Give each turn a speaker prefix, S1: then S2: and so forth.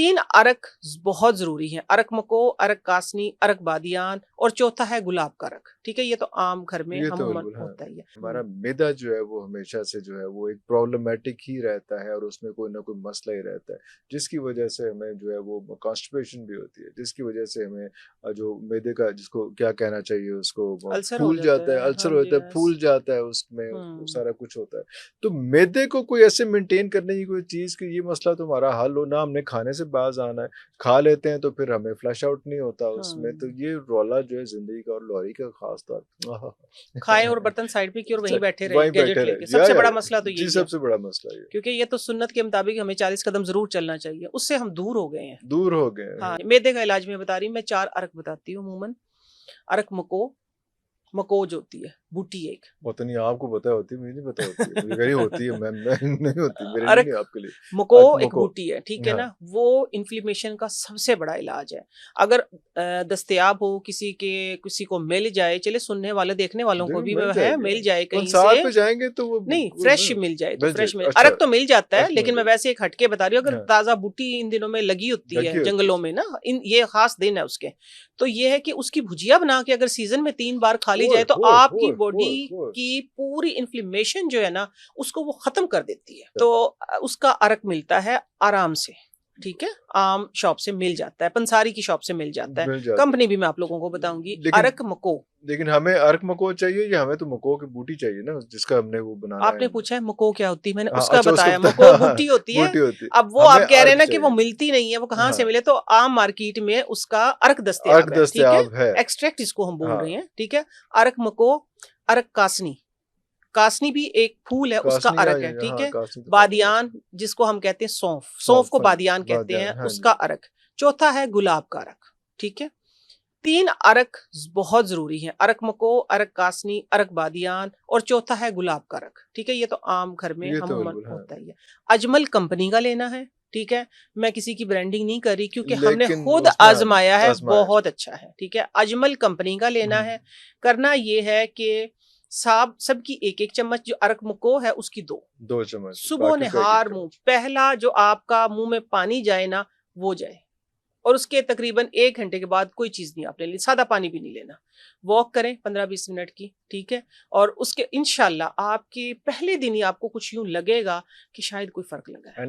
S1: तीन अरक बहुत जरूरी हैं, अरक मको, अरक कासनी, अरक बादियान, और चौथा है गुलाब का अरक। ठीक है, ये तो आम घर में
S2: ये तो
S1: अमूमन
S2: बिल्कुल हाँ।
S1: होता ही है।
S2: हमारा मैदा जो है वो हमेशा से जो है वो एक प्रॉब्लमेटिक ही रहता है और उसमें कोई ना कोई मसला ही रहता है, जिसकी वजह से हमें जो है वो कॉन्स्टिपेशन भी होती है, जिसकी वजह से हमें जो मैदे का जिसको क्या कहना चाहिए उसको वो
S1: अल्सर हो
S2: फूल
S1: जाता
S2: जाता है,
S1: है, हाँ
S2: अल्सर होता
S1: जी,
S2: है,
S1: यस।
S2: फूल जाता है, उसमें वो
S1: हम्म।
S2: सारा कुछ होता है। तो मैदे को कोई ऐसे मेंटेन करने की कोई चीज़ कि ये मसला तो हमारा हल हो ना, हमने खाने से बाज आना है, खा लेते हैं तो फिर हमें फ्लश आउट नहीं होता उसमें, तो ये रौला जो है ज़िंदगी का और लोहरी का खास तौर आहा!
S1: खाएं और बर्तन साइड पे की और वहीं बैठे रहे
S2: वहीं बैठे
S1: गैजेट
S2: रहे।
S1: लेके, सबसे बड़ा मसला तो
S2: जी,
S1: यही है।
S2: सबसे बड़ा मसला ये।
S1: क्योंकि ये तो सुन्नत के मुताबिक हमें 40 कदम जरूर चलना चाहिए, उससे हम दूर हो गए हैं।
S2: दूर हो गए
S1: हाँ,
S2: हैं।
S1: मैदे का इलाज मैं बता रही हूँ, मैं 4 अरक बताती हूँ अमूमन। अरक मको, मकोज होती है, बूटी एक।
S2: पता नहीं आपको पता होती है, मुझे नहीं पता होती है। मुझे कह रही होती है, मैं नहीं होती, मेरे लिए
S1: अरक
S2: नहीं, आपके लिए।
S1: मको एक
S2: मको
S1: बूटी है, ठीक है
S2: हाँ,
S1: ना, वो इन्फ्लेमेशन का सबसे बड़ा इलाज है। अगर दस्तयाब हो, किसी को मिल जाए, चले सुनने वाले देखने वालों को
S2: देखो
S1: भी
S2: मिल
S1: है,
S2: जाएगी।
S1: मिल जाए कहीं से,
S2: कंसार पे जाएँगे तो
S1: नहीं
S2: वो
S1: फ्रेश
S2: मिल
S1: मिल जाए तो
S2: मिल
S1: फ्रेश
S2: जाएगी।
S1: मिल,
S2: अच्छा,
S1: अरक तो मिल जाता है,
S2: अरक मिल
S1: लेकिन मैं
S2: जाएगी।
S1: वैसे एक हटके बता रही हूँ, अगर
S2: हाँ,
S1: ताजा बूटी इन दिनों में लगी होती है
S2: लगी होती
S1: जंगलों
S2: है।
S1: में ना, इन ये खास दिन है उसके, तो ये है कि उसकी भुजिया बना के अगर सीजन में 3 बार खा ली
S2: ओए
S1: जाए तो
S2: होए
S1: आपकी
S2: होए
S1: बॉडी
S2: होए होए!
S1: की पूरी इन्फ्लेमेशन जो है ना, उसको वो खत्म कर देती है। तो उसका अरक मिलता है आराम से, ठीक है, आम शॉप से मिल जाता है, पंसारी की शॉप से मिल जाता है,
S2: मिल जाता है।
S1: कंपनी भी मैं आप लोगों को बताऊंगी,
S2: लेकिन
S1: अरक मको।
S2: लेकिन हमें अर्क मको चाहिए या हमें तो मको की बूटी चाहिए ना, जिसका हमने वो बनाना है
S1: आपने
S2: हमें।
S1: पूछा है मको क्या होती है, मैंने
S2: हाँ,
S1: उसका
S2: अच्छा उसका
S1: बताया,
S2: बता
S1: मको बूटी होती है।
S2: बूटी होती है।
S1: अब वो
S2: हमें
S1: आप कह रहे हैं
S2: अर्क
S1: ना कि वो
S2: चाहिए।
S1: मिलती नहीं है, वो कहाँ से
S2: हाँ,
S1: मिले, तो आम मार्केट में उसका अर्क
S2: अर्क
S1: दस्तयाब है, ठीक है,
S2: दस्तयाब है।
S1: एक्सट्रैक्ट इसको हम बोल
S2: हाँ,
S1: रहे हैं, ठीक है। अरक मको, अरक कासनी, कासनी भी एक फूल है, उसका
S2: कासनी
S1: अरक है, ठीक
S2: हाँ,
S1: है।
S2: कासनी तो खाते हैं
S1: बादियान,
S2: कासनी।
S1: जिसको हम कहते हैं सौंफ, सौंफ को
S2: सौंफ हाँ जी,
S1: बादियान कहते
S2: बादियान
S1: हैं,
S2: हाँ
S1: उसका
S2: जी।
S1: अरक। चौथा है गुलाब का अरक, ठीक है। तीन अरक बहुत जरूरी हैं, अरक मको, अरक कासनी, अरक बादियान, और चौथा है गुलाब का अरक। ठीक है, ये तो आम घर में
S2: ये तो
S1: अमूमन
S2: बिल्कुल हाँ।
S1: होता ही है। अजमल कंपनी का लेना है, ठीक है, मैं किसी की ब्रांडिंग नहीं कर रही क्योंकि हमने
S2: लेकिन
S1: खुद
S2: उसमें
S1: आजमाया है,
S2: आज़माया
S1: बहुत अच्छा है, ठीक है। अजमल कंपनी का लेना
S2: हुँ,
S1: है। करना ये है कि साब सबकी एक एक चम्मच, जो अरक मको है उसकी 2,
S2: 2 चम्मच,
S1: सुबह
S2: बाकियों का 1-1
S1: निहार मुंह,
S2: चम्मच।
S1: पहला जो आपका मुंह में पानी जाए ना, वो जाए, और उसके तकरीबन 1 घंटे के बाद कोई चीज नहीं आपने लेनी, सादा पानी भी नहीं लेना। वॉक करें 15-20 मिनट की, ठीक है, और उसके इंशाल्लाह आपके पहले दिन ही आपको कुछ यूं लगेगा कि शायद कोई फर्क लगा है।